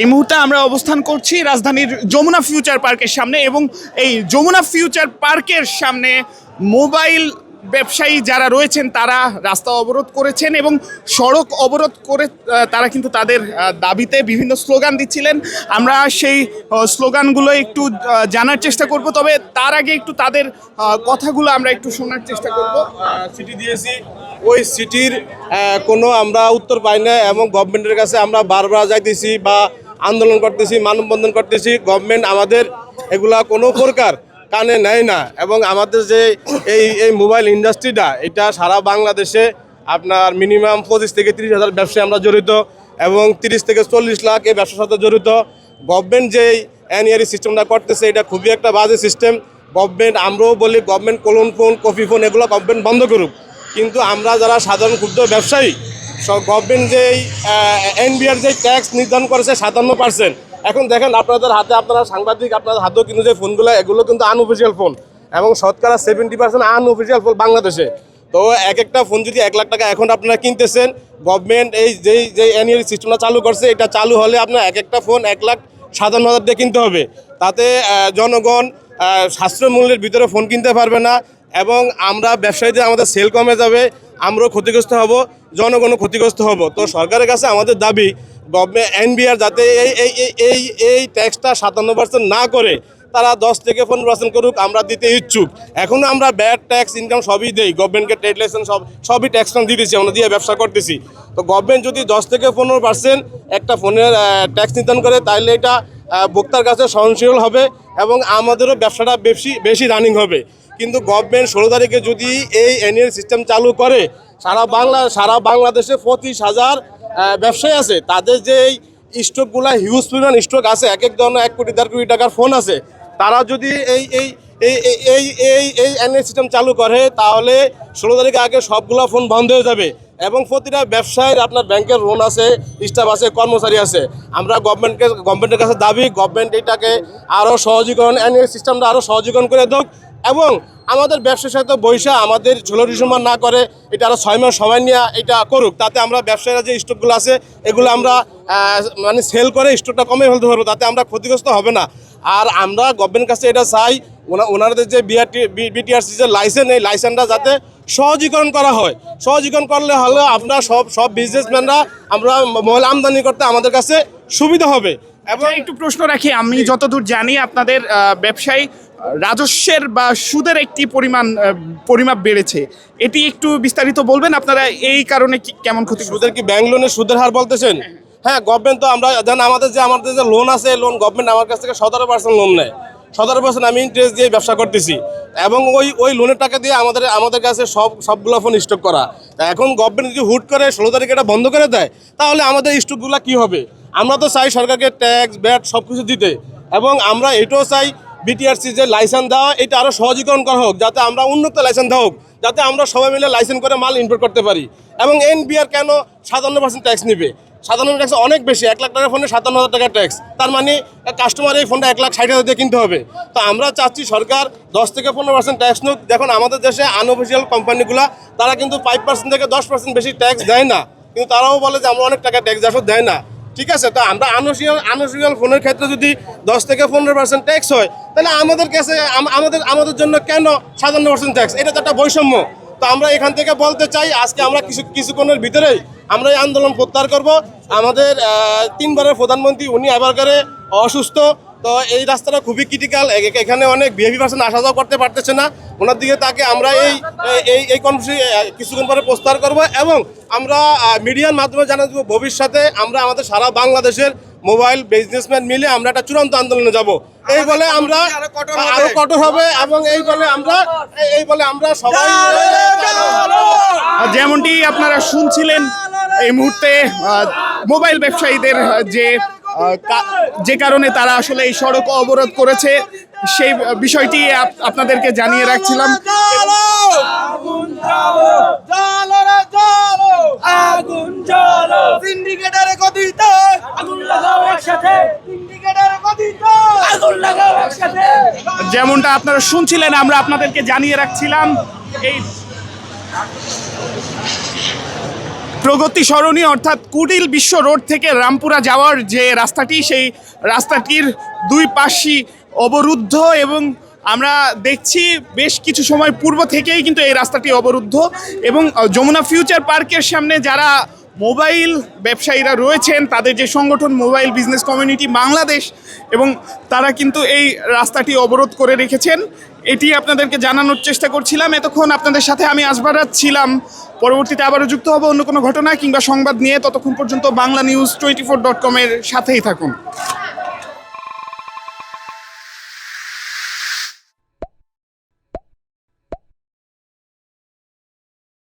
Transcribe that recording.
এই মুহূর্তে আমরা অবস্থান করছি রাজধানীর যমুনা ফিউচার পার্কের সামনে এবং এই যমুনা ফিউচার পার্কের সামনে মোবাইল ব্যবসায়ী যারা রয়েছেন তারা রাস্তা অবরোধ করেছেন এবং সড়ক অবরোধ করে তারা কিন্তু তাদের দাবিতে বিভিন্ন স্লোগান দিচ্ছিলেন। আমরা সেই স্লোগানগুলো একটু জানার চেষ্টা করব, তবে তার আগে একটু তাদের কথাগুলো আমরা একটু শোনার চেষ্টা করব। সিটি দিয়েছি, ওই সিটির কোনো আমরা উত্তর পাই না এবং গভর্নমেন্টের কাছে আমরা বারবার যাইতেছি বা আন্দোলন করতেছি, মানববন্ধন করতেছি। গভর্নমেন্ট আমাদের এগুলা কোনো প্রকার কানে নেয় না এবং আমাদের যে এই মোবাইল ইন্ডাস্ট্রিটা এটা সারা বাংলাদেশে আপনার মিনিমাম 25 থেকে 30 হাজার ব্যবসায় আমরা জড়িত এবং 30 থেকে 40 লাখ এই ব্যবসার সাথে জড়িত। গভর্নমেন্ট যে এনইআরই সিস্টেমটা করতেছে এটা খুবই একটা বাজে সিস্টেম। গভর্নমেন্ট, আমরাও বলি government clone phone, copy phone এগুলো গভর্নমেন্ট বন্ধ করুক, কিন্তু আমরা যারা সাধারণ ক্ষুদ্র ব্যবসায়ী গভর্নমেন্ট যে এনবিআর যে ট্যাক্স নির্ধারণ করেছে 57%। এখন দেখেন আপনাদের হাতে, আপনারা সাংবাদিক, আপনাদের হাতেও কিন্তু যে ফোনগুলো এগুলো কিন্তু আনঅফিসিয়াল ফোন এবং শতকরা 70% আনঅফিসিয়াল ফোন বাংলাদেশে। তো এক একটা ফোন যদি 1 লাখ টাকা এখন আপনারা কিনতেছেন, গভর্নমেন্ট এই যে এনইআরই সিস্টেমটা চালু করছে এটা চালু হলে আপনার এক একটা ফোন 1,57,000 দিয়ে কিনতে হবে। তাতে জনগণ সাশ্রয় মূল্যের ভিতরে ফোন কিনতে পারবে না এবং আমরা ব্যবসায়ীদের আমাদের সেল কমে যাবে, আমরাও ক্ষতিগ্রস্ত হব, জনগণও ক্ষতিগ্রস্ত হব। তো সরকারের কাছে আমাদের দাবি গভর্নমেন্ট এনবিআর যাতে এই ট্যাক্সটা 57% না করে তারা 10 থেকে 15% করুক, আমরা দিতে ইচ্ছুক। এখনও আমরা ব্যাড ট্যাক্স ইনকাম সবই দেই, গভর্নমেন্টকে ট্রেড লাইসেন্স সবই ট্যাক্স দিতেছি, আমরা দিয়ে ব্যবসা করতেছি। তো গভর্নমেন্ট যদি 10 থেকে 15% একটা ফোনের ট্যাক্স নির্ধারণ করে তাহলে এটা ভোক্তার কাছে সহনশীল হবে এবং আমাদেরও ব্যবসাটা বেশি রানিং হবে। কিন্তু গভর্নমেন্ট 16 তারিখে যদি এই এনইআর সিস্টেম চালু করে সারা বাংলাদেশে 25,000 ব্যবসায়ী আছে, তাদের যে এই স্টকগুলো হিউজ পরিমাণ স্টক আছে, এক ধরনের 1 কোটি 1.5 কোটি টাকার ফোন আছে, তারা যদি এই এনইআর সিস্টেম চালু করে তাহলে 16 তারিখে আগে সবগুলো ফোন বন্ধ হয়ে যাবে এবং প্রতিটা ব্যবসায়ীর আপনার ব্যাংকের লোন আছে, স্টাফ আছে, কর্মচারী আছে। আমরা গভর্নমেন্টের কাছে দাবি গভর্নমেন্ট এটাকে আরও সহজীকরণ, এনইআর সিস্টেমটা আরও সহজীকরণ করে দেখ এবং আমাদের ব্যবসার সাথে বৈশা আমাদের 16 ডিসেম্বর না করে এটা আরও 6 মাস সময় নিয়ে এটা করুক, তাতে আমরা ব্যবসায়ীরা যে স্টকগুলো আছে এগুলো আমরা মানে সেল করে স্টকটা কমে ফেলতে পারবো, তাতে আমরা ক্ষতিগ্রস্ত হবে না। আর আমরা গভর্নমেন্টের কাছে এটা চাই ওনাদের যে বিটিআরসি যে লাইসেন্স, এই লাইসেন্সটা যাতে সহজীকরণ করা হয়। সহজীকরণ করলে হলে আপনার সব বিজনেসম্যানরা আমরা মোবাইল আমদানি করতে আমাদের কাছে সুবিধা হবে। এবং একটু প্রশ্ন রাখি, আমি যতদূর জানি আপনাদের ব্যবসায়ী রাজস্বের বা সুদের একটি পরিমাপ বেড়েছে, এটি একটু বিস্তারিত বলবেন? আপনারা এই কারণে কেমন ক্ষতি? সুদের কি ব্যাংক লোনের সুদের হার বলতেছেন? হ্যাঁ, গভর্নমেন্ট তো আমরা জানি আমাদের যে লোন আছে, লোন গভর্নমেন্ট আমার কাছ থেকে 17% লোন নেয়। 17% আমি ইন্টারেস্ট দিয়ে ব্যবসা করতেছি এবং ওই লোনের টাকা দিয়ে আমাদের কাছে সবগুলো ফোন স্টক করা। এখন গভর্নমেন্ট যদি হুট করে 16 তারিখে এটা বন্ধ করে দেয় তাহলে আমাদের স্টকগুলো কী হবে? আমরা তো চাই সরকারকে ট্যাক্স ব্যাট সব কিছু দিতে এবং আমরা এটাও চাই বিটিআরসি যে লাইসেন্স দেওয়া এটা আরও সহজীকরণ করা হোক, যাতে আমরা উন্নত লাইসেন্স দেওয়া হোক, যাতে আমরা সবাই মিলে লাইসেন্স করে মাল ইম্পোর্ট করতে পারি। এবং এনবিআর কেন 57% ট্যাক্স নিবে? 57% ট্যাক্স অনেক বেশি। 1 লাখ টাকার ফোনে 57,000 টাকা ট্যাক্স, তার মানে কাস্টমার এই ফোনটা 1,60,000 দিয়ে কিনতে হবে। তো আমরা চাচ্ছি সরকার 10 থেকে 15% ট্যাক্স নিক। দেখুন আমাদের দেশে আনঅফিসিয়াল কোম্পানিগুলো তারা কিন্তু 5% থেকে 10% বেশি ট্যাক্স দেয় না, কিন্তু তারাও বলে যে আমরা অনেক টাকা ট্যাক্স দেয় না। ঠিক আছে, তো আমরা আনঅফিসিয়াল ফোনের ক্ষেত্রে যদি 10 থেকে 15% ট্যাক্স হয় তাহলে আমাদের কাছে আমাদের জন্য কেন 57% ট্যাক্স? এটা তো একটা বৈষম্য। তো আমরা এখান থেকে বলতে চাই আজকে আমরা কিছুক্ষণের ভিতরেই আমরা এই আন্দোলন প্রত্যাহার করব। আমাদের 3 বারের প্রধানমন্ত্রী উনি এবারকারে অসুস্থ, তো এই রাস্তাটা খুবই ক্রিটিক্যাল, এখানে অনেক ভিআইপি পার্সন আসা যাওয়া করতে পারতেছে না, ওনার দিকে তাকে আমরা এই কর্মসূচি কিছুক্ষণ পরে প্রস্তাব করব এবং আমরা মিডিয়ার মাধ্যমে জানা দেবো ভবিষ্যতে আমরা আমাদের সারা বাংলাদেশের মোবাইল বিজনেসম্যান মিলে আমরা একটা চূড়ান্ত আন্দোলনে যাব। এই বলে আমরা আরো কঠোর হবে এবং এই বলে আমরা সবাই, যেমনটি আপনারা শুনছিলেন এই মুহূর্তে মোবাইল ব্যবসায়ীদের যে কারণে তারা আসলে এই সড়ক অবরোধ করেছে সেই বিষয়টি আপনাদেরকে জানিয়ে রাখছিলাম। যেমনটা আপনারা শুনছিলেন আমরা আপনাদেরকে জানিয়ে রাখছিলাম এই প্রগতি সরণি অর্থাৎ কুড়িল বিশ্ব রোড থেকে রামপুরা যাওয়ার যে রাস্তাটি, সেই রাস্তাটির দুই পাশই অবরুদ্ধ এবং আমরা দেখছি বেশ কিছু সময় পূর্ব থেকেই কিন্তু এই রাস্তাটি অবরুদ্ধ এবং যমুনা ফিউচার পার্কের সামনে যারা মোবাইল ব্যবসায়ীরা রয়েছেন, তাদের যে সংগঠন মোবাইল বিজনেস কমিউনিটি বাংলাদেশ, এবং তারা কিন্তু এই রাস্তাটি অবরোধ করে রেখেছেন। এটি আপনাদেরকে জানানোর চেষ্টা করছিলাম। এতক্ষণ আপনাদের সাথে আমি আসবারাত ছিলাম। পরবর্তীতে আবারও যুক্ত হব অন্য কোনো ঘটনা কিংবা সংবাদ নিয়ে। ততক্ষণ পর্যন্ত বাংলানিউজ24.com এর সাথেই থাকুন।